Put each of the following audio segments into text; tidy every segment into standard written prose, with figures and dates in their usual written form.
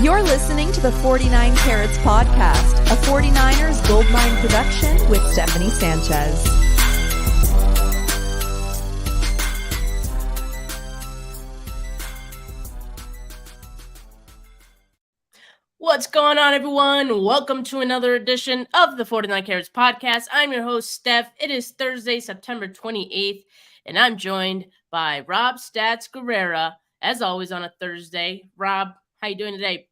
You're listening to the 49 Carats Podcast, a 49ers Goldmine production with Stephanie Sanchez. What's going on, everyone? Welcome to another edition of the 49 Carats Podcast. I'm your host, Steph. It is Thursday, September 28th, and I'm joined by Rob Stats Guerrera, as always on a Thursday. Rob, how you doing today?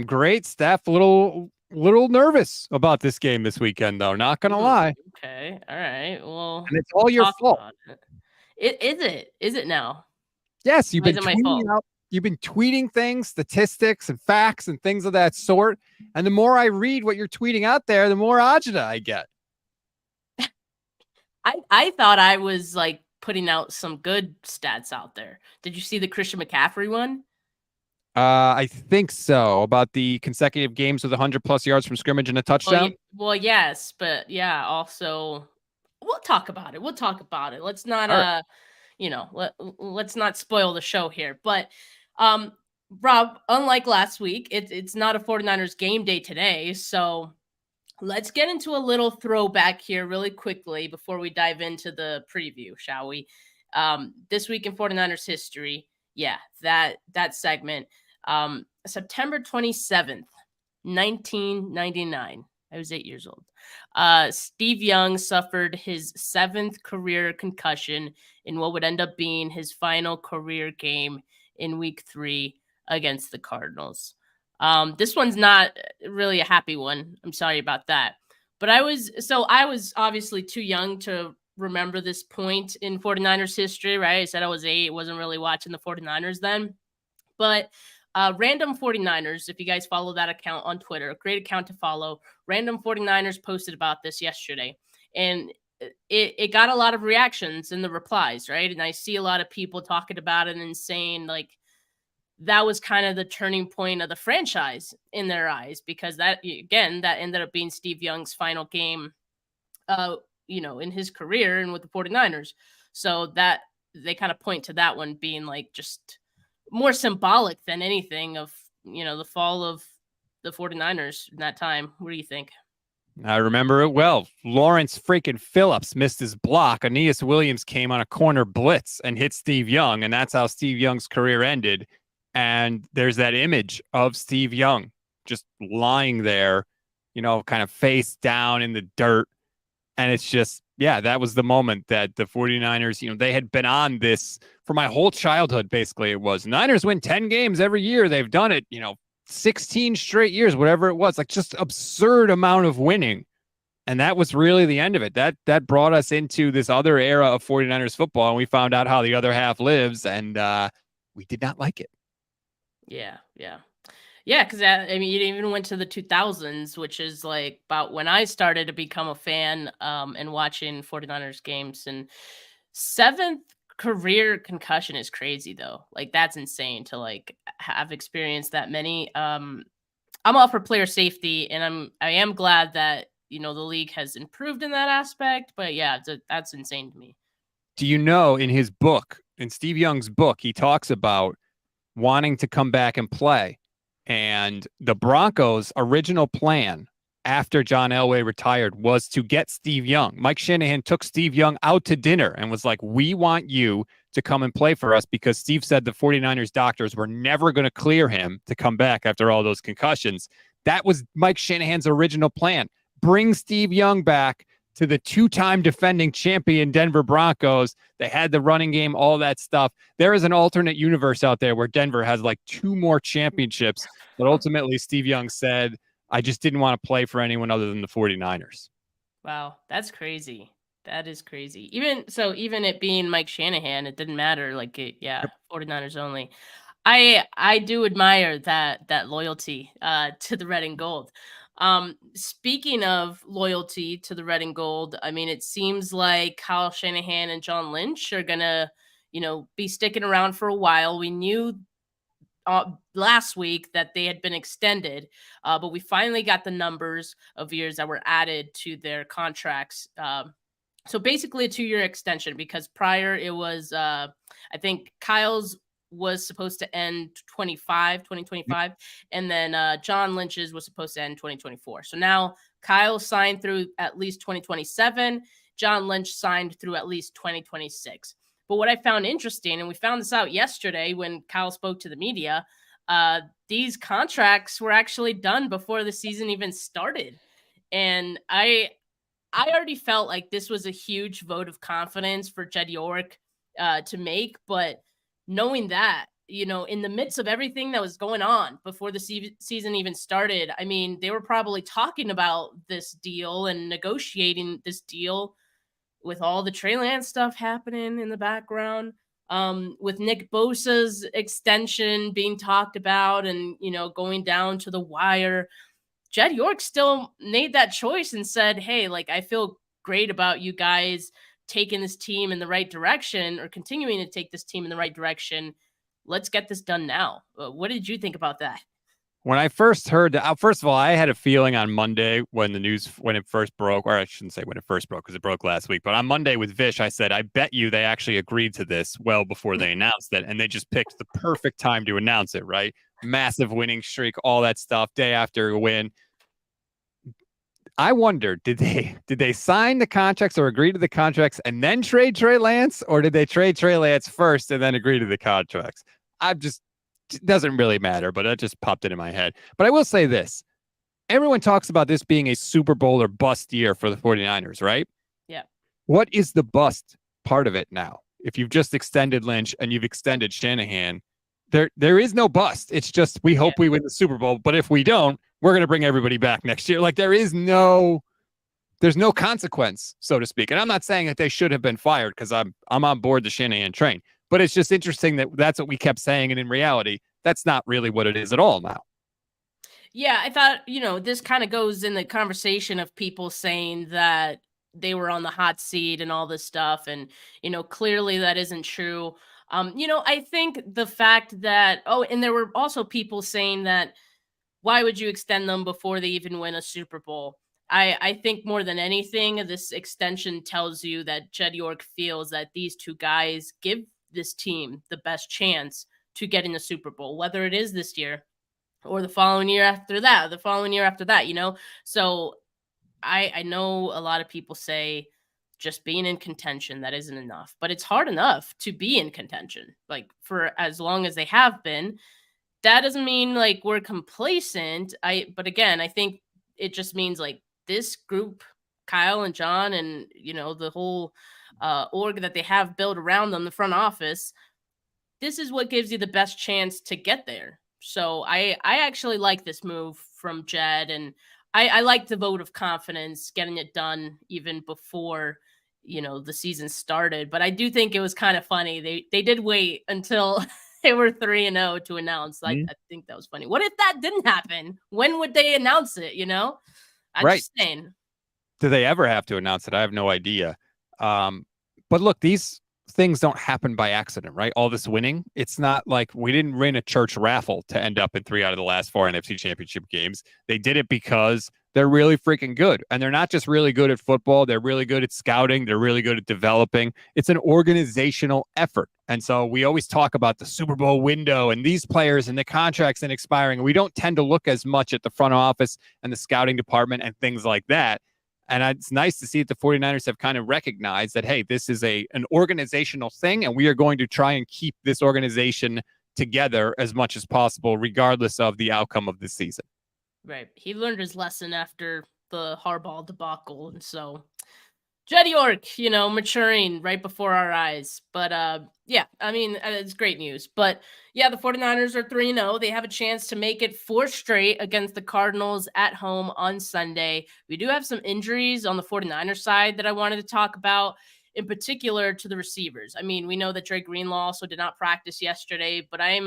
Great, Steph. A little nervous about this game this weekend, though. Not gonna lie. Okay, all right. Well, and it's all your fault. Is it now? Yes, you've been tweeting things, statistics, and facts, and things of that sort. And the more I read what you're tweeting out there, the more agita I get. I thought I was like putting out some good stats out there. Did you see the Christian McCaffrey one? I think so. About the consecutive games with 100+ yards from scrimmage and a touchdown. Well, yes, but yeah, also we'll talk about it. Let's not let's not spoil the show here. But Rob, unlike last week, it's not a 49ers game day today, so let's get into a little throwback here really quickly before we dive into the preview, shall we? This week in 49ers history, yeah, that segment. September 27th, 1999. I was 8 years old. Steve Young suffered his 7th career concussion in what would end up being his final career game in week 3 against the Cardinals. This one's not really a happy one. I'm sorry about that. But I was obviously too young to remember this point in 49ers history, right? I said I was 8, wasn't really watching the 49ers then. But Random 49ers, if you guys follow that account on Twitter, a great account to follow. Random 49ers posted about this yesterday, and it got a lot of reactions in the replies, right? And I see a lot of people talking about it and saying like that was kind of the turning point of the franchise in their eyes, because that ended up being Steve Young's final game, in his career and with the 49ers. So that they kind of point to that one being like just more symbolic than anything of, the fall of the 49ers in that time. What do you think? I remember it well. Lawrence freaking Phillips missed his block. Aeneas Williams came on a corner blitz and hit Steve Young, and that's how Steve Young's career ended. And there's that image of Steve Young just lying there, kind of face down in the dirt. And it's just, yeah, that was the moment that the 49ers, they had been on this for my whole childhood, basically. It was Niners win 10 games every year. They've done it, 16 straight years, whatever it was, like just absurd amount of winning. And that was really the end of it. That brought us into this other era of 49ers football. And we found out how the other half lives, and we did not like it. Yeah. Because it even went to the 2000s, which is like about when I started to become a fan and watching 49ers games. And 7th career concussion is crazy, though. Like, that's insane to like have experienced that many. I'm all for player safety, and I am glad that the league has improved in that aspect. But yeah, that's insane to me. Do you know, in his book, in Steve Young's book, he talks about wanting to come back and play. And the Broncos' original plan after John Elway retired was to get Steve Young. Mike Shanahan took Steve Young out to dinner and was like, we want you to come and play for us, because Steve said the 49ers doctors were never going to clear him to come back after all those concussions. That was Mike Shanahan's original plan. Bring Steve Young back to the 2-time defending champion Denver Broncos. They had the running game, all that stuff. There is an alternate universe out there where Denver has like 2 more championships, but ultimately Steve Young said, I just didn't want to play for anyone other than the 49ers. Wow, that's crazy. That is crazy. Even it being Mike Shanahan, it didn't matter. Like, 49ers only. I do admire that loyalty to the red and gold. Speaking of loyalty to the red and gold, it seems like Kyle Shanahan and John Lynch are gonna, be sticking around for a while. We knew last week that they had been extended, but we finally got the numbers of years that were added to their contracts. So basically a 2-year extension, because prior it was, I think Kyle's was supposed to end 2025, and then John Lynch's was supposed to end 2024. So now Kyle signed through at least 2027. John Lynch signed through at least 2026. But what I found interesting, and we found this out yesterday when Kyle spoke to the media, these contracts were actually done before the season even started. And I already felt like this was a huge vote of confidence for Jed York to make. But knowing that, in the midst of everything that was going on before the season even started, I mean, they were probably talking about this deal and negotiating this deal with all the Trey Lance stuff happening in the background, with Nick Bosa's extension being talked about and, going down to the wire. Jed York still made that choice and said, hey, like, I feel great about you guys taking this team in the right direction or continuing to take this team in the right direction. Let's get this done now. What did you think about that? When I first heard that, first of all, I had a feeling on Monday when it first broke, or I shouldn't say when it first broke because it broke last week, but on Monday with Vish, I said, I bet you they actually agreed to this well before they announced it, and they just picked the perfect time to announce it, right? Massive winning streak, all that stuff, day after a win. I wonder, did they sign the contracts or agree to the contracts and then trade Trey Lance, or did they trade Trey Lance first and then agree to the contracts? It doesn't really matter, but it just popped into my head. But I will say this. Everyone talks about this being a Super Bowl or bust year for the 49ers, right? Yeah. What is the bust part of it now? If you've just extended Lynch and you've extended Shanahan, there is no bust. It's just we hope we win the Super Bowl, but if we don't, we're going to bring everybody back next year. Like there's no consequence, so to speak. And I'm not saying that they should have been fired because I'm on board the Shanahan train. But it's just interesting that that's what we kept saying. And in reality, that's not really what it is at all now. Yeah, I thought, this kind of goes in the conversation of people saying that they were on the hot seat and all this stuff. And, clearly that isn't true. I think the fact that, and there were also people saying that, why would you extend them before they even win a Super Bowl? I think more than anything, this extension tells you that Jed York feels that these two guys give this team the best chance to get in the Super Bowl, whether it is this year or the following year after that, So I know a lot of people say just being in contention, that isn't enough, but it's hard enough to be in contention, like for as long as they have been. That doesn't mean like we're complacent. But again, I think it just means like this group, Kyle and John and, the whole org that they have built around them, the front office, this is what gives you the best chance to get there. So I actually like this move from Jed, and I like the vote of confidence, getting it done even before, the season started. But I do think it was kind of funny. They did wait until they were 3-0 to announce. I think that was funny. What if that didn't happen? When would they announce it? I'm right. just saying. Do they ever have to announce it? I have no idea. But look, these things don't happen by accident, right? All this winning, it's not like we didn't win a church raffle to end up in 3 out of the last 4 NFC championship games. They did it because they're really freaking good. And they're not just really good at football. They're really good at scouting. They're really good at developing. It's an organizational effort. And so we always talk about the Super Bowl window and these players and the contracts and expiring. We don't tend to look as much at the front office and the scouting department and things like that. And it's nice to see that the 49ers have kind of recognized that, hey, this is an organizational thing, and we are going to try and keep this organization together as much as possible, regardless of the outcome of this season. Right. He learned his lesson after the Harbaugh debacle. And so Jed York, maturing right before our eyes. But yeah, I mean, it's great news. But yeah, the 49ers are 3-0. They have a chance to make it 4 straight against the Cardinals at home on Sunday. We do have some injuries on the 49ers side that I wanted to talk about, in particular to the receivers. I mean, we know that Dre Greenlaw also did not practice yesterday, but I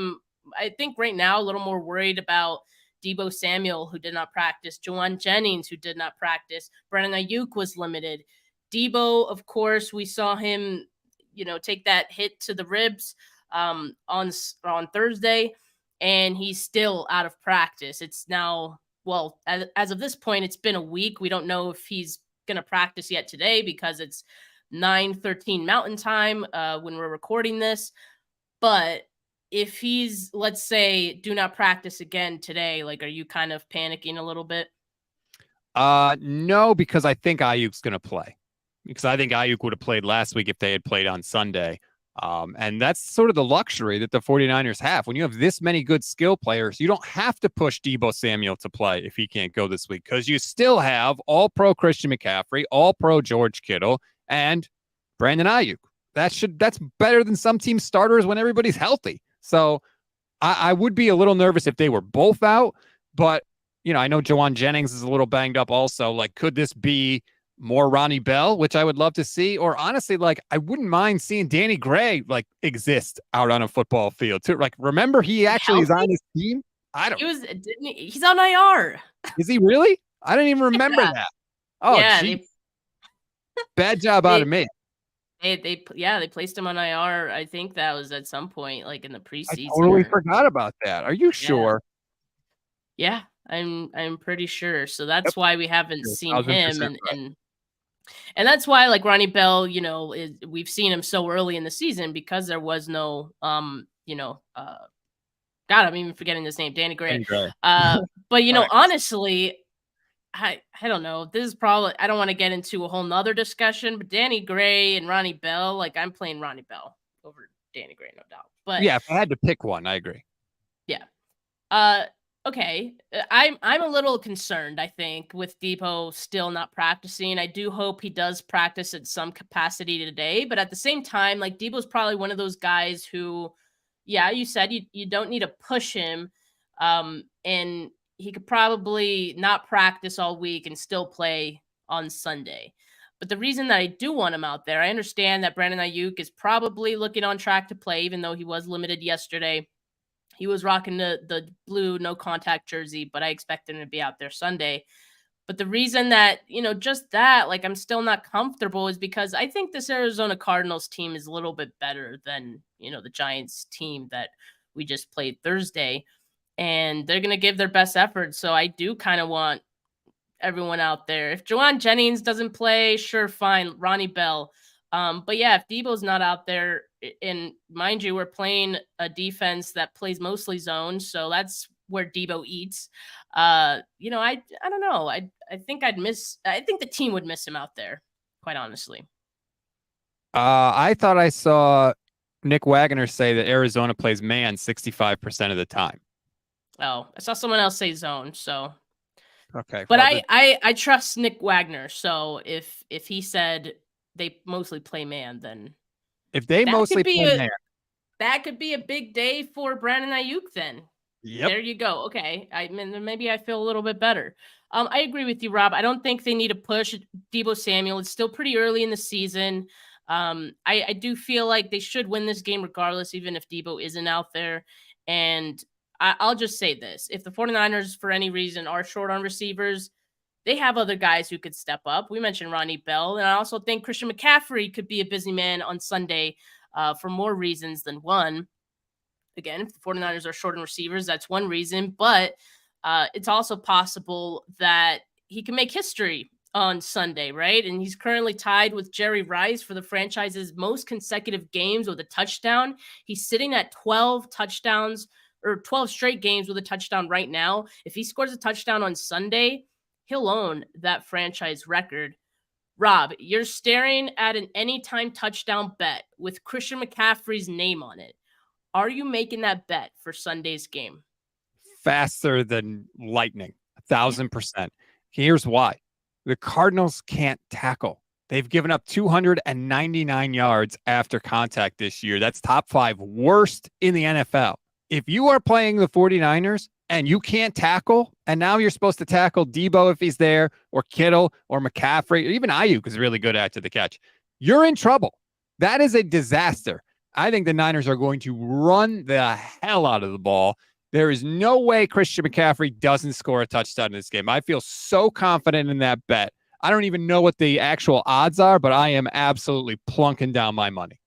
think right now a little more worried about Deebo Samuel, who did not practice, Juwan Jennings, who did not practice, Brandon Aiyuk was limited. Deebo, of course, we saw him, take that hit to the ribs on Thursday, and he's still out of practice. It's now, well, as of this point, it's been a week. We don't know if he's going to practice yet today because it's 9:13 Mountain Time when we're recording this. But if he's, let's say, do not practice again today, like, are you kind of panicking a little bit? No, because I think Aiyuk's going to play. Because I think Aiyuk would have played last week if they had played on Sunday. And that's sort of the luxury that the 49ers have. When you have this many good skill players, you don't have to push Deebo Samuel to play if he can't go this week, because you still have all-pro Christian McCaffrey, all-pro George Kittle, and Brandon Aiyuk. That's better than some team starters when everybody's healthy. So I would be a little nervous if they were both out, but I know Jawan Jennings is a little banged up also. Like, could this be more Ronnie Bell, which I would love to see? Or honestly, like, I wouldn't mind seeing Danny Gray, like, exist out on a football field too. Like, remember, he actually is on his team. I don't. He's on IR. Is he really? I didn't even remember that. Oh, yeah, bad job out of me. They placed him on IR. I think that was at some point, like in the preseason. I totally forgot about that. Are you sure? Yeah, I'm pretty sure. So that's why we haven't seen him, and that's why, like, Ronnie Bell, we've seen him so early in the season because there was no God, I'm even forgetting his name, Danny Gray. But honestly, I don't know. This is probably, I don't want to get into a whole nother discussion, but Danny Gray and Ronnie Bell, like, I'm playing Ronnie Bell over Danny Gray, no doubt. But yeah, if I had to pick one, I agree. Yeah. Okay. I'm a little concerned, I think, with Deebo still not practicing. I do hope he does practice at some capacity today, but at the same time, like, Deebo's probably one of those guys who, yeah, you said you don't need to push him. And he could probably not practice all week and still play on Sunday. But the reason that I do want him out there, I understand that Brandon Aiyuk is probably looking on track to play, even though he was limited yesterday. He was rocking the blue no contact jersey, but I expect him to be out there Sunday. But the reason that, just that, like, I'm still not comfortable is because I think this Arizona Cardinals team is a little bit better than, the Giants team that we just played Thursday. And they're going to give their best effort. So I do kind of want everyone out there. If Jawan Jennings doesn't play, sure, fine, Ronnie Bell. But yeah, if Deebo's not out there, and mind you, we're playing a defense that plays mostly zone, so that's where Deebo eats. I don't know. I think I think the team would miss him out there, quite honestly. I thought I saw Nick Wagner say that Arizona plays man 65% of the time. Oh, I saw someone else say zone, so okay. But well, I trust Nick Wagner, so if he said they mostly play man, then if they mostly play man, that could be a big day for Brandon Aiyuk then. Yep. There you go. Okay. Maybe I feel a little bit better. I agree with you, Rob. I don't think they need to push Deebo Samuel. It's still pretty early in the season. I do feel like they should win this game regardless, even if Deebo isn't out there. And I'll just say this. If the 49ers, for any reason, are short on receivers, they have other guys who could step up. We mentioned Ronnie Bell, and I also think Christian McCaffrey could be a busy man on Sunday for more reasons than one. Again, if the 49ers are short on receivers, that's one reason, but it's also possible that he can make history on Sunday, right? And he's currently tied with Jerry Rice for the franchise's most consecutive games with a touchdown. He's sitting at 12 touchdowns or 12 straight games with a touchdown right now. If he scores a touchdown on Sunday, he'll own that franchise record. Rob, you're staring at an anytime touchdown bet with Christian McCaffrey's name on it. Are you making that bet for Sunday's game? Faster than lightning, 1,000%. Here's why. The Cardinals can't tackle. They've given up 299 yards after contact this year. That's top 5 worst in the NFL. If you are playing the 49ers and you can't tackle, and now you're supposed to tackle Deebo if he's there, or Kittle, or McCaffrey, or even Aiyuk is really good after the catch, you're in trouble. That is a disaster. I think the Niners are going to run the hell out of the ball. There is no way Christian McCaffrey doesn't score a touchdown in this game. I feel so confident in that bet. I don't even know what the actual odds are, but I am absolutely plunking down my money.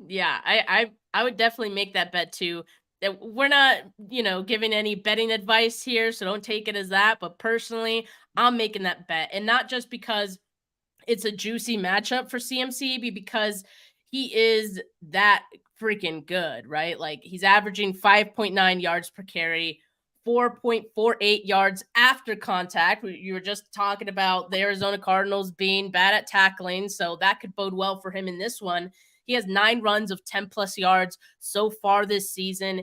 Yeah, I would definitely make that bet too. We're not, giving any betting advice here, so don't take it as that. But personally, I'm making that bet. And not just because it's a juicy matchup for CMC, but because he is that freaking good, right? Like he's averaging 5.9 yards per carry, 4.48 yards after contact. You were just talking about the Arizona Cardinals being bad at tackling, so that could bode well for him in this one. He has 9 runs of 10 plus yards so far this season,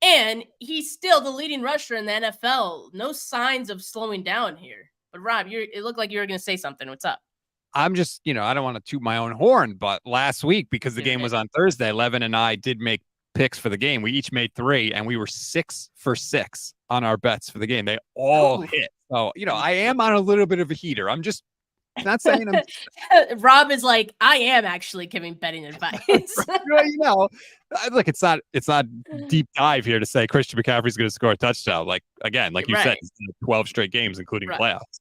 and he's still the leading rusher in the NFL. No signs of slowing down here. But Rob, it looked like you were going to say something. What's up? I'm just, I don't want to toot my own horn, but last week, because the game was on Thursday, Levin and I did make picks for the game. We each made 3, and we were 6 for 6 on our bets for the game. They all hit. So, I am on a little bit of a heater. I'm just not saying I'm. Rob is like, I am actually giving betting advice. Look, it's not deep dive here to say Christian McCaffrey's going to score a touchdown. Like you said, it's 12 straight games, including playoffs.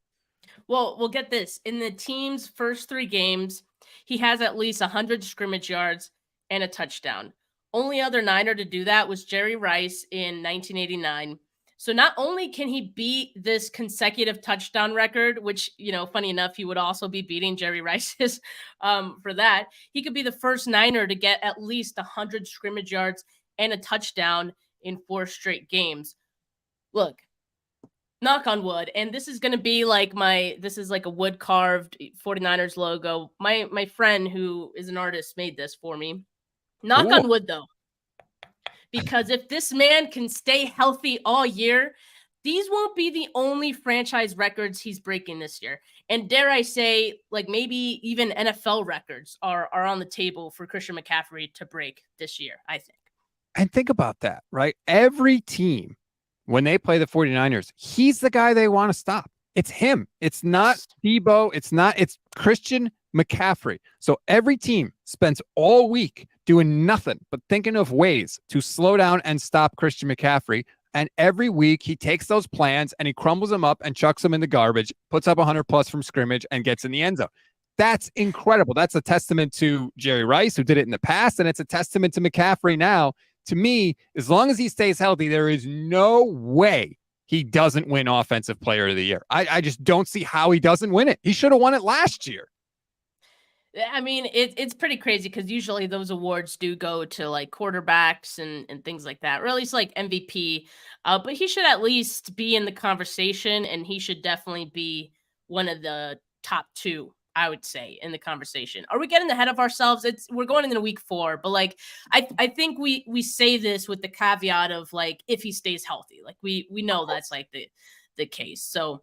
Well, we'll get this. In the team's first 3 games, he has at least 100 scrimmage yards and a touchdown. Only other Niner to do that was Jerry Rice in 1989. So not only can he beat this consecutive touchdown record, which, funny enough, he would also be beating Jerry Rice's for that. He could be the first Niner to get at least 100 scrimmage yards and a touchdown in 4 straight games. Look, knock on wood. And this is going to be like this is like a wood carved 49ers logo. My friend who is an artist made this for me. Knock on wood though. Because if this man can stay healthy all year, these won't be the only franchise records he's breaking this year. And dare I say, like maybe even NFL records are on the table for Christian McCaffrey to break this year, I think. And think about that, right? Every team, when they play the 49ers, he's the guy they want to stop. It's him. It's not Debo. It's Christian McCaffrey. So every team spends all week doing nothing but thinking of ways to slow down and stop Christian McCaffrey. And every week he takes those plans and he crumbles them up and chucks them in the garbage, puts up 100 plus from scrimmage and gets in the end zone. That's incredible. That's a testament to Jerry Rice, who did it in the past. And it's a testament to McCaffrey now. To me, as long as he stays healthy, there is no way he doesn't win Offensive Player of the Year. I just don't see how he doesn't win it. He should have won it last year. I mean, it's pretty crazy because usually those awards do go to like quarterbacks and things like that, or at least like MVP. But he should at least be in the conversation, and he should definitely be one of the top 2, I would say, in the conversation. Are we getting ahead of ourselves? We're going into week 4, but like I think we say this with the caveat of like if he stays healthy, like we know that's like the case. So.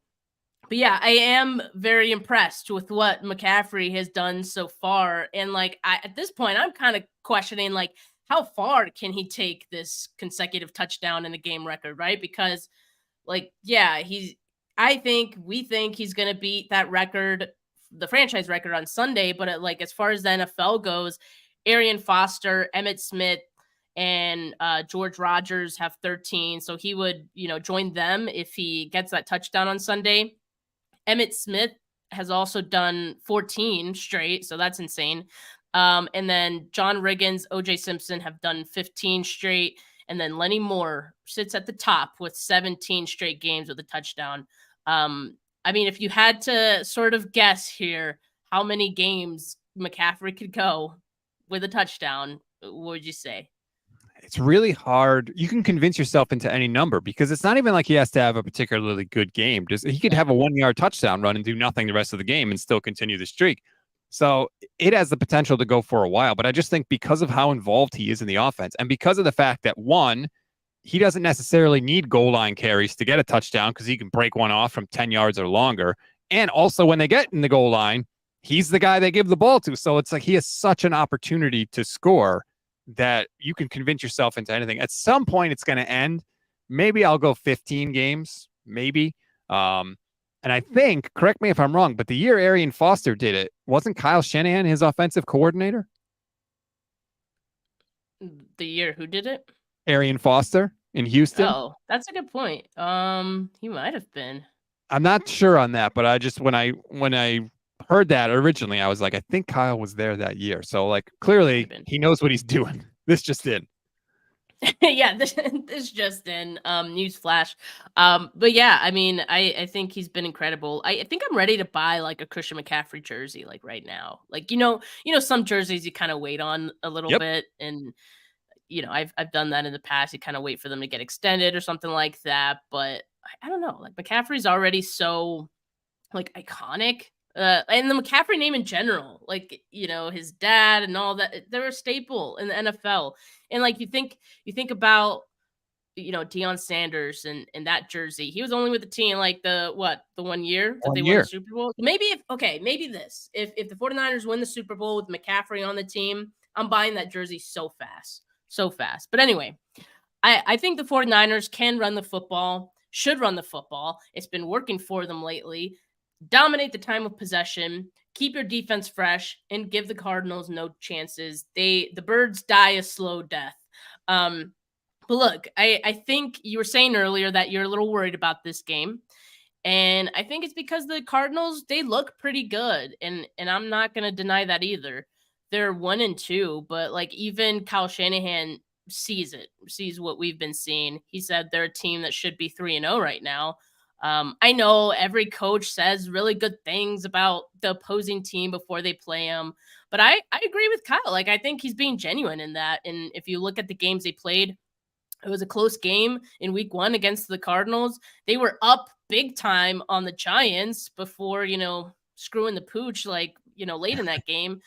But yeah, I am very impressed with what McCaffrey has done so far. And like at this point, I'm kind of questioning like how far can he take this consecutive touchdown in a game record, right? Because like, yeah, we think he's going to beat that record, the franchise record on Sunday. But like, as far as the NFL goes, Arian Foster, Emmitt Smith, and George Rogers have 13. So he would, join them if he gets that touchdown on Sunday. Emmitt Smith has also done 14 straight, so that's insane. And then John Riggins, OJ Simpson have done 15 straight. And then Lenny Moore sits at the top with 17 straight games with a touchdown. I mean, if you had to sort of guess here how many games McCaffrey could go with a touchdown, what would you say? It's really hard. You can convince yourself into any number because it's not even like he has to have a particularly good game. He could have a 1-yard touchdown run and do nothing the rest of the game and still continue the streak. So it has the potential to go for a while. But I just think because of how involved he is in the offense and because of the fact that, one, he doesn't necessarily need goal line carries to get a touchdown because he can break one off from 10 yards or longer. And also when they get in the goal line, he's the guy they give the ball to. So it's like he has such an opportunity to score that you can convince yourself into anything. At some point, it's going to end. Maybe I'll go 15 games, maybe. And I think, correct me if I'm wrong, but the year Arian Foster did it, wasn't Kyle Shanahan his offensive coordinator? The year who did it? Arian Foster in Houston. Oh, that's a good point. He might have been. I'm not sure on that, but I just when I heard that originally, I was like, I think Kyle was there that year. So like clearly he knows what he's doing. This just in. Yeah, this just in. News flash. But yeah, I mean, I think he's been incredible. I think I'm ready to buy like a Christian McCaffrey jersey like right now. Like, some jerseys you kind of wait on a little bit, and I've done that in the past. You kind of wait for them to get extended or something like that. But I don't know. Like McCaffrey's already so like iconic. And the McCaffrey name in general, like, his dad and all that, they're a staple in the NFL. And like you think about Deion Sanders and that jersey. He was only with the team like the 1 year that they won the Super Bowl. Maybe maybe if the 49ers win the Super Bowl with McCaffrey on the team, I'm buying that jersey so fast. So fast. But anyway, I think the 49ers can run the football, should run the football. It's been working for them lately. Dominate the time of possession, keep your defense fresh, and give the Cardinals no chances. The birds die a slow death. But look, I think you were saying earlier that you're a little worried about this game. And I think it's because the Cardinals, they look pretty good. And I'm not going to deny that either. They're 1-2, but like even Kyle Shanahan sees what we've been seeing. He said they're a team that should be 3-0 right now. I know every coach says really good things about the opposing team before they play them, but I agree with Kyle. Like, I think he's being genuine in that. And if you look at the games they played, it was a close game in week 1 against the Cardinals. They were up big time on the Giants before, screwing the pooch, like, late in that game.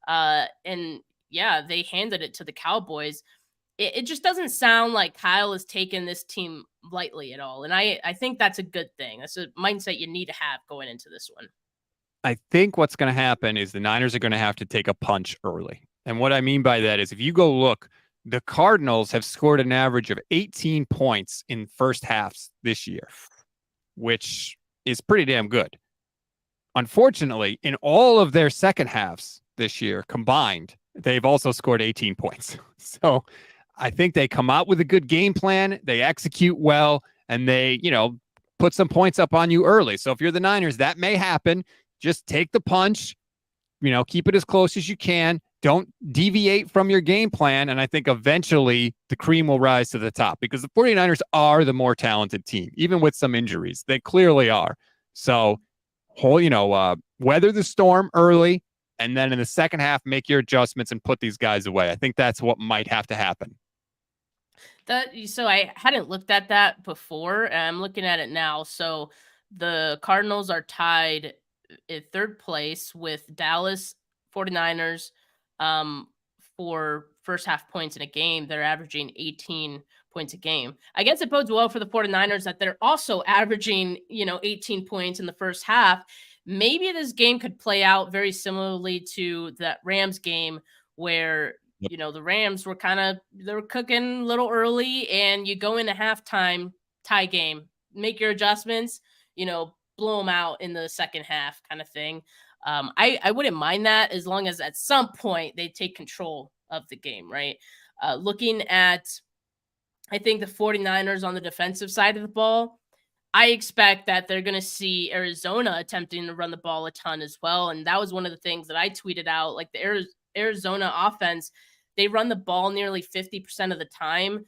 And yeah, they handed it to the Cowboys. It just doesn't sound like Kyle has taken this team lightly at all. And I think that's a good thing. That's a mindset you need to have going into this one. I think what's going to happen is the Niners are going to have to take a punch early. And what I mean by that is if you go look, the Cardinals have scored an average of 18 points in first halves this year, which is pretty damn good. Unfortunately, in all of their second halves this year combined, they've also scored 18 points. So I think they come out with a good game plan, they execute well, and they, put some points up on you early. So if you're the Niners, that may happen. Just take the punch, keep it as close as you can. Don't deviate from your game plan. And I think eventually the cream will rise to the top because the 49ers are the more talented team, even with some injuries. They clearly are. So, weather the storm early, and then in the second half, make your adjustments and put these guys away. I think that's what might have to happen. So I hadn't looked at that before, and I'm looking at it now. So the Cardinals are tied in third place with Dallas 49ers for first half points in a game. They're averaging 18 points a game. I guess it bodes well for the 49ers that they're also averaging, 18 points in the first half. Maybe this game could play out very similarly to that Rams game where, the Rams were they were cooking a little early and you go into halftime tie game, make your adjustments, blow them out in the second half kind of thing. I wouldn't mind that as long as at some point they take control of the game, right? Looking at, I think the 49ers on the defensive side of the ball, I expect that they're going to see Arizona attempting to run the ball a ton as well. And that was one of the things that I tweeted out, like the Arizona offense, they run the ball nearly 50% of the time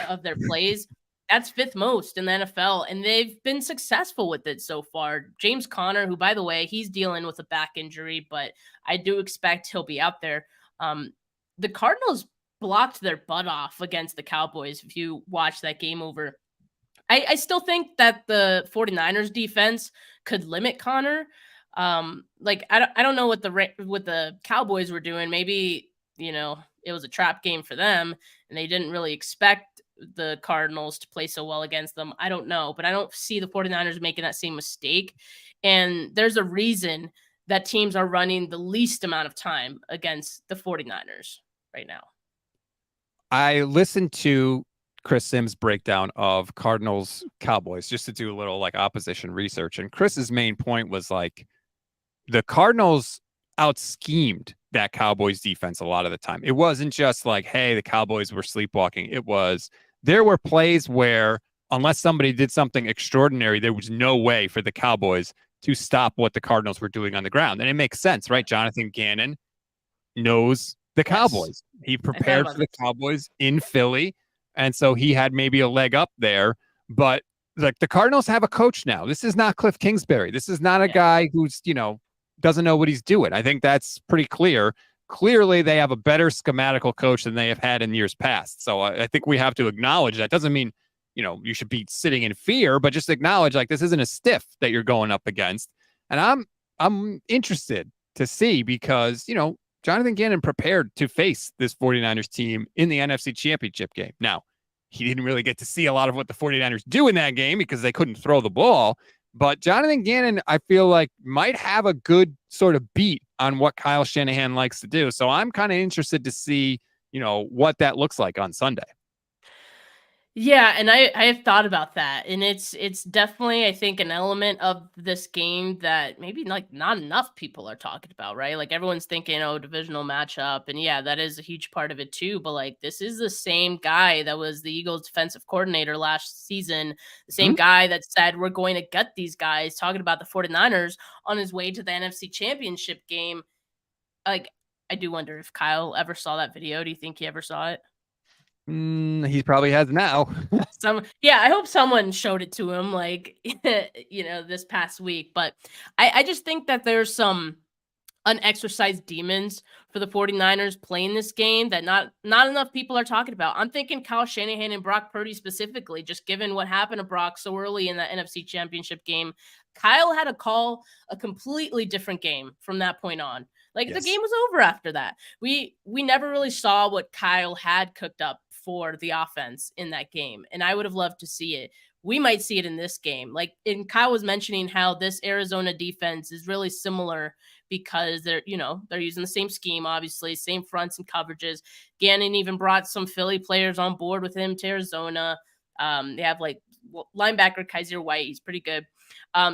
of their plays. That's fifth most in the NFL, and they've been successful with it so far. James Conner, who, by the way, he's dealing with a back injury, but I do expect he'll be out there. The Cardinals blocked their butt off against the Cowboys. If you watch that game over, I still think that the 49ers defense could limit Conner. I don't know what the Cowboys were doing. Maybe, it was a trap game for them and they didn't really expect the Cardinals to play so well against them. I don't know, but I don't see the 49ers making that same mistake. And there's a reason that teams are running the least amount of time against the 49ers right now. I listened to Chris Sims' breakdown of Cardinals Cowboys just to do a little opposition research. And Chris's main point was the Cardinals out-schemed that Cowboys defense a lot of the time. It wasn't just hey, the Cowboys were sleepwalking. There were plays where unless somebody did something extraordinary, there was no way for the Cowboys to stop what the Cardinals were doing on the ground. And it makes sense, right? Jonathan Gannon knows the Cowboys. He prepared for the Cowboys in Philly. And so he had maybe a leg up there. But the Cardinals have a coach now. This is not Cliff Kingsbury. This is not a guy who's, doesn't know what he's doing. I think that's pretty clear. clearly they have a better schematical coach than they have had in years past. So I think we have to acknowledge that. Doesn't mean, you should be sitting in fear, but just acknowledge like this isn't a stiff that you're going up against. And I'm interested to see because, Jonathan Gannon prepared to face this 49ers team in the NFC Championship game. Now, he didn't really get to see a lot of what the 49ers do in that game because they couldn't throw the ball. But Jonathan Gannon, I feel like, might have a good sort of beat on what Kyle Shanahan likes to do. So I'm kind of interested to see, what that looks like on Sunday. Yeah, and I have thought about that, and it's definitely, I think, an element of this game that maybe like not enough people are talking about, right? Like everyone's thinking, oh, divisional matchup, and yeah, that is a huge part of it too. But like this is the same guy that was the Eagles defensive coordinator last season, the same guy that said we're going to gut these guys, talking about the 49ers on his way to the NFC Championship game. Like, I do wonder if Kyle ever saw that video. Do you think he ever saw it? He probably has now. I hope someone showed it to him, like, this past week. But I just think that there's some unexercised demons for the 49ers playing this game that not enough people are talking about. I'm thinking Kyle Shanahan and Brock Purdy specifically, just given what happened to Brock so early in that NFC Championship game. Kyle had to call a completely different game from that point on. Like, The game was over after that. We never really saw what Kyle had cooked up for the offense in that game, and I would have loved to see it. We might see it in this game. Like, and Kyle was mentioning how this Arizona defense is really similar because they're using the same scheme, obviously, same fronts and coverages. Gannon even brought some Philly players on board with him to Arizona. They have linebacker Kaiser White. He's pretty good.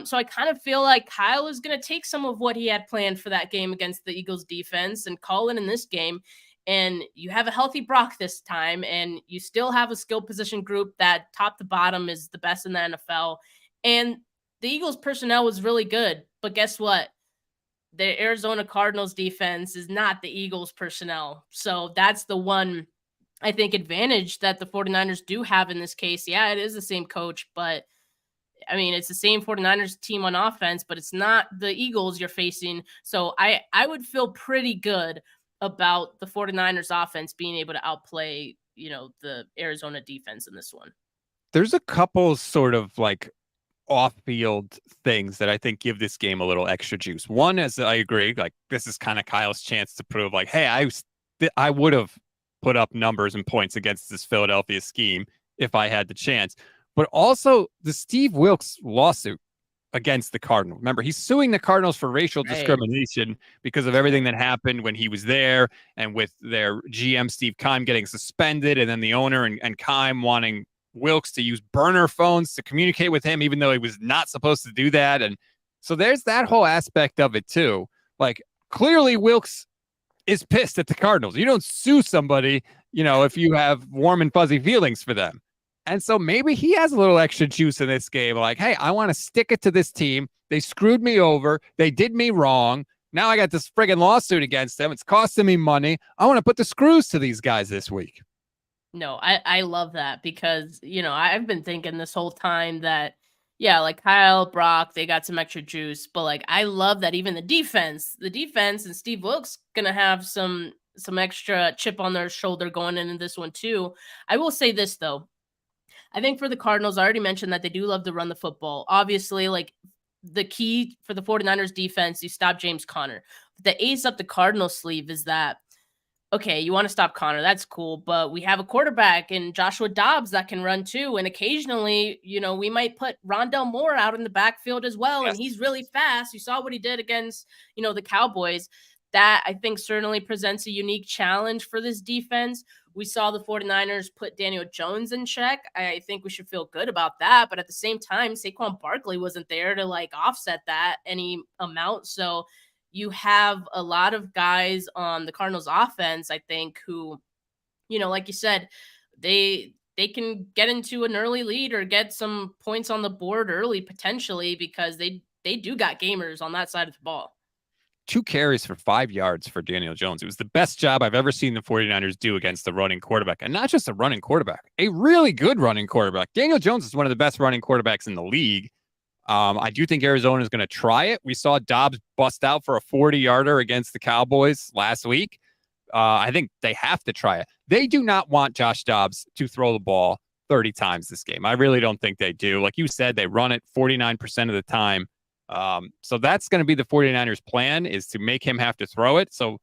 So I kind of feel like Kyle is going to take some of what he had planned for that game against the Eagles defense and call it in this game. And you have a healthy Brock this time, and you still have a skill position group that top to bottom is the best in the NFL. And the Eagles personnel was really good, but guess what? The Arizona Cardinals defense is not the Eagles personnel. So that's the one, I think, advantage that the 49ers do have in this case. Yeah, it is the same coach, but I mean, it's the same 49ers team on offense, but it's not the Eagles you're facing. So I would feel pretty good about the 49ers offense being able to outplay, the Arizona defense in this one. There's a couple sort of like off-field things that I think give this game a little extra juice. One is, I agree, like this is kind of Kyle's chance to prove like, hey, I would have put up numbers and points against this Philadelphia scheme if I had the chance. But also the Steve Wilks lawsuit against the Cardinals. Remember, he's suing the Cardinals for racial discrimination because of everything that happened when he was there, and with their GM Steve Keim getting suspended, and then the owner and Keim wanting Wilks to use burner phones to communicate with him, even though he was not supposed to do that. And so there's that whole aspect of it too. Like, clearly Wilks is pissed at the Cardinals. You don't sue somebody, if you have warm and fuzzy feelings for them. And so maybe he has a little extra juice in this game. Like, hey, I want to stick it to this team. They screwed me over. They did me wrong. Now I got this friggin' lawsuit against them. It's costing me money. I want to put the screws to these guys this week. No, I love that because, I've been thinking this whole time that, yeah, like Kyle, Brock, they got some extra juice. But, like, I love that even the defense and Steve Wilks going to have some extra chip on their shoulder going into this one too. I will say this, though. I think for the Cardinals, I already mentioned that they do love to run the football. Obviously, like, the key for the 49ers defense, you stop James Conner. The ace up the Cardinals sleeve is that, okay, you want to stop Conner, that's cool, but we have a quarterback in Joshua Dobbs that can run too, and occasionally, we might put Rondell Moore out in the backfield as well, and he's really fast. You saw what he did against, the Cowboys. That, I think, certainly presents a unique challenge for this defense. We saw the 49ers put Daniel Jones in check. I think we should feel good about that. But at the same time, Saquon Barkley wasn't there to offset that any amount. So you have a lot of guys on the Cardinals offense, I think, who, like you said, they can get into an early lead or get some points on the board early potentially because they do got gamers on that side of the ball. 2 carries for 5 yards for Daniel Jones. It was the best job I've ever seen the 49ers do against the running quarterback. And not just a running quarterback, a really good running quarterback. Daniel Jones is one of the best running quarterbacks in the league. I do think Arizona is going to try it. We saw Dobbs bust out for a 40-yarder against the Cowboys last week. I think they have to try it. They do not want Josh Dobbs to throw the ball 30 times this game. I really don't think they do. Like you said, they run it 49% of the time. So that's going to be the 49ers plan, is to make him have to throw it. So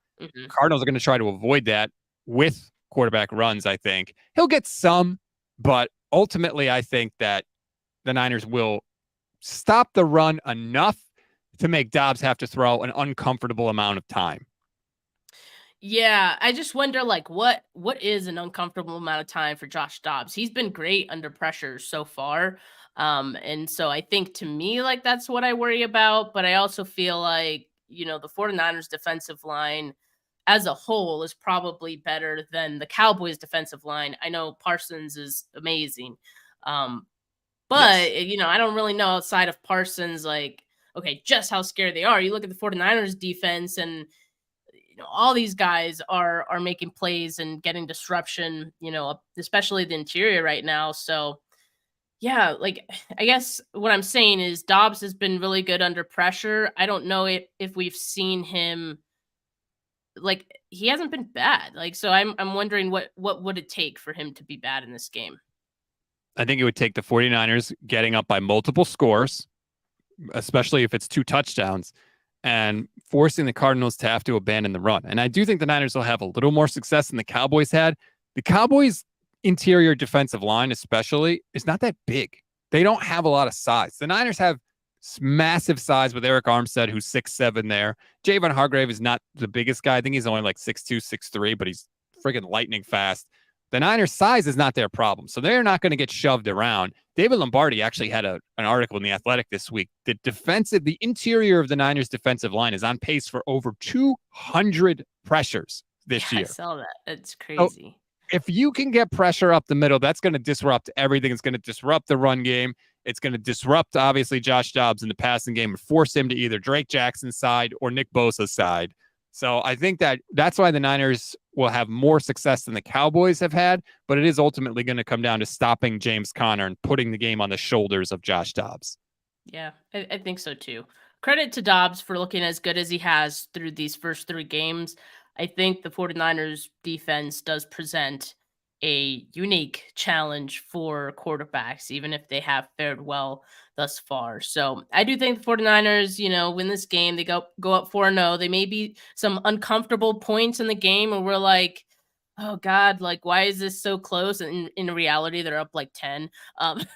Cardinals are going to try to avoid that with quarterback runs, I think. He'll get some, but ultimately I think that the Niners will stop the run enough to make Dobbs have to throw an uncomfortable amount of time. Yeah, I just wonder, like, what is an uncomfortable amount of time for Josh Dobbs? He's been great under pressure so far. And so I think, to me, like, that's what I worry about. But I also feel like, the 49ers defensive line as a whole is probably better than the Cowboys defensive line. I know Parsons is amazing. But, Yes. I don't really know outside of Parsons, like, okay, just how scared they are. You look at the 49ers defense, and all these guys are making plays and getting disruption, especially the interior right now. So yeah, like, I guess what I'm saying is Dobbs has been really good under pressure. I don't know if we've seen him, like, he hasn't been bad. Like, so I'm wondering what would it take for him to be bad in this game? I think it would take the 49ers getting up by multiple scores, especially if it's 2 touchdowns, and forcing the Cardinals to have to abandon the run. And I do think the Niners will have a little more success than the Cowboys had. The Cowboys' interior defensive line, especially, is not that big. They don't have a lot of size. The Niners have massive size with Eric Armstead, who's 6'7" there. Javon Hargrave is not the biggest guy. I think he's only like 6'2", 6'3", but he's friggin' lightning fast. The Niners' size is not their problem, so they're not going to get shoved around. David Lombardi actually had an article in The Athletic this week. The interior of the Niners' defensive line is on pace for over 200 pressures this year. I saw that. It's crazy. So if you can get pressure up the middle, that's going to disrupt everything. It's going to disrupt the run game. It's going to disrupt, obviously, Josh Dobbs in the passing game and force him to either Drake Jackson's side or Nick Bosa's side. So I think that's why the Niners will have more success than the Cowboys have had, but it is ultimately going to come down to stopping James Conner and putting the game on the shoulders of Josh Dobbs. Yeah, I think so too. Credit to Dobbs for looking as good as he has through these first 3 games. I think the 49ers defense does present a unique challenge for quarterbacks, even if they have fared well thus far. So I do think the 49ers, win this game. They go up 4-0. They may be some uncomfortable points in the game where we're like, oh God, like, why is this so close? And in reality, they're up like 10. But,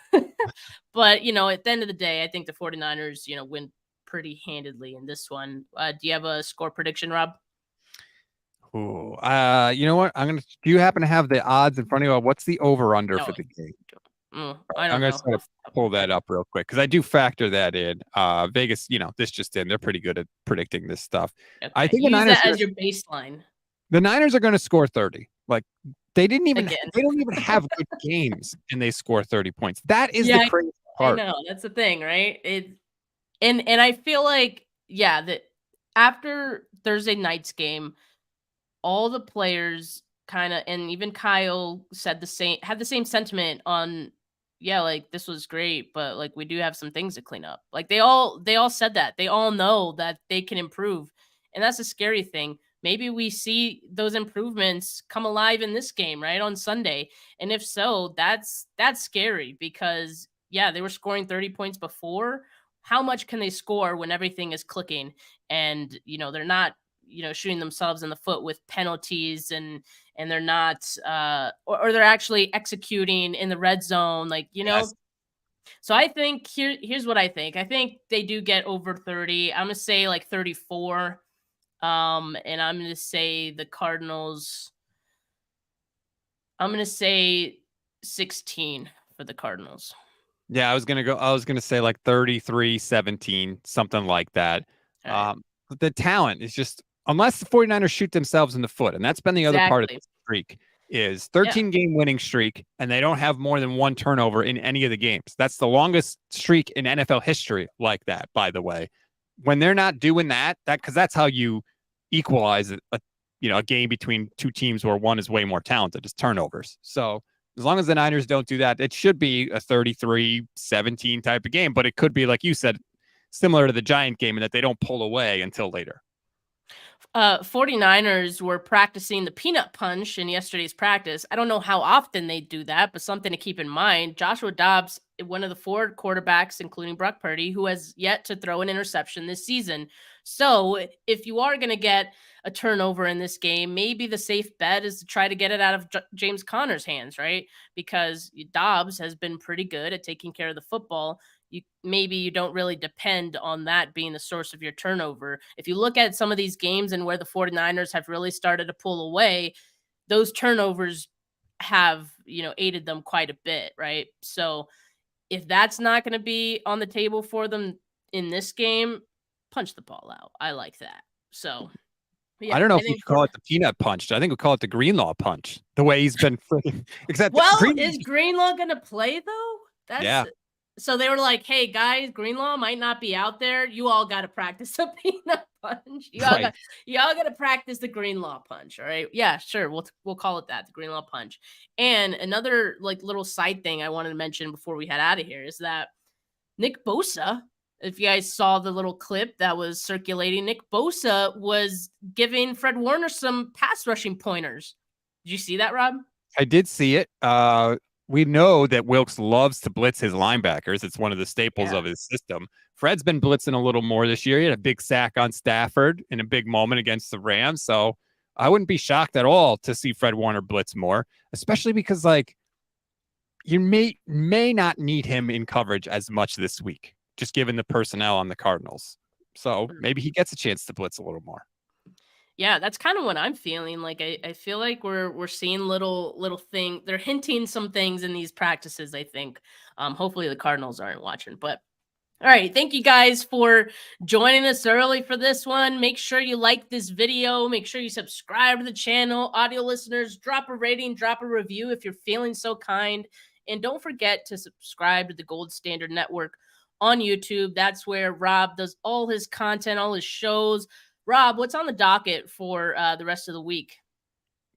at the end of the day, I think the 49ers, win pretty handedly in this one. Do you have a score prediction, Rob? Ooh, you know what? Do you happen to have the odds in front of you? What's the over-under for the game? I don't know. I'm going to pull that up real quick because I do factor that in. Vegas, this just in. They're pretty good at predicting this stuff. Okay. I think use the Niners that as your baseline. The Niners are going to score 30. Like, they don't even have good games and they score 30 points. That is the crazy part. I know, that's the thing, right? And I feel like, that after Thursday night's game, all the players kind of, and even Kyle had the same sentiment on, like, this was great, but like, we do have some things to clean up. Like, they all said that. They all know that they can improve. And that's a scary thing. Maybe we see those improvements come alive in this game, right, on Sunday. And if so, that's scary because, they were scoring 30 points before. How much can they score when everything is clicking and, they're not, shooting themselves in the foot with penalties and they're not, or they're actually executing in the red zone, like, Yes. So I think here's what I think. I think they do get over 30. I'm going to say like 34. And I'm going to say the Cardinals, I'm going to say 16 for the Cardinals. Yeah, I was going to say like 33-17, something like that. Right. But the talent is just, unless the 49ers shoot themselves in the foot, and that's been the other part of the streak, is 13-game winning streak, and they don't have more than 1 turnover in any of the games. That's the longest streak in NFL history like that, by the way. When they're not doing that because that's how you equalize a game between 2 teams where one is way more talented, is turnovers. So as long as the Niners don't do that, it should be a 33-17 type of game, but it could be, like you said, similar to the Giant game in that they don't pull away until later. 49ers were practicing the peanut punch in yesterday's practice. I don't know how often they do that, but something to keep in mind. Joshua Dobbs, one of the 4 quarterbacks, including Brock Purdy, who has yet to throw an interception this season. So if you are going to get a turnover in this game, maybe the safe bet is to try to get it out of James Conner's hands, right? Because Dobbs has been pretty good at taking care of the football. Maybe you don't really depend on that being the source of your turnover. If you look at some of these games and where the 49ers have really started to pull away, those turnovers have, aided them quite a bit, right? So if that's not going to be on the table for them in this game, punch the ball out. I like that. So yeah, I don't know if we could call it the peanut punch. I think we call it the Greenlaw punch. The way he's been freaking. Except is Greenlaw going to play though? Yeah. So they were like, hey, guys, Greenlaw might not be out there. You all got to practice the peanut punch. You all got to practice the Greenlaw punch. All right. Yeah, sure. We'll call it that, the Greenlaw punch. And another little side thing I wanted to mention before we head out of here is that Nick Bosa, if you guys saw the little clip that was circulating, Nick Bosa was giving Fred Warner some pass rushing pointers. Did you see that, Rob? I did see it. We know that Wilkes loves to blitz his linebackers. It's one of the staples of his system. Fred's been blitzing a little more this year. He had a big sack on Stafford in a big moment against the Rams. So I wouldn't be shocked at all to see Fred Warner blitz more, especially because you may not need him in coverage as much this week, just given the personnel on the Cardinals. So maybe he gets a chance to blitz a little more. Yeah, that's kind of what I'm feeling. I feel like we're seeing little thing. They're hinting some things in these practices, I think. Hopefully the Cardinals aren't watching. But all right, thank you guys for joining us early for this one. Make sure you like this video. Make sure you subscribe to the channel. Audio listeners, drop a rating, drop a review if you're feeling so kind. And don't forget to subscribe to the Gold Standard Network on YouTube. That's where Rob does all his content, all his shows. Rob, what's on the docket for the rest of the week?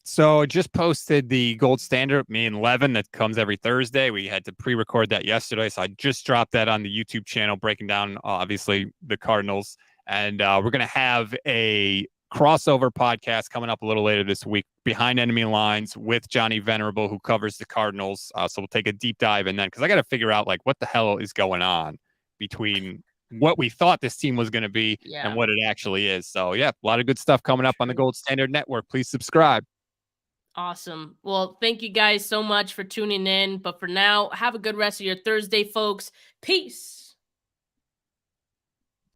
So just posted the Gold Standard, me and Levin, that comes every Thursday. We had to pre-record that yesterday, so I just dropped that on the YouTube channel, breaking down, obviously, the Cardinals. And we're going to have a crossover podcast coming up a little later this week, Behind Enemy Lines, with Johnny Venerable, who covers the Cardinals. So we'll take a deep dive in then, because I got to figure out, what the hell is going on between what we thought this team was going to be and what it actually is. So, yeah, a lot of good stuff coming up on the Gold Standard Network. Please subscribe. Awesome. Well, thank you guys so much for tuning in. But for now, have a good rest of your Thursday, folks. Peace.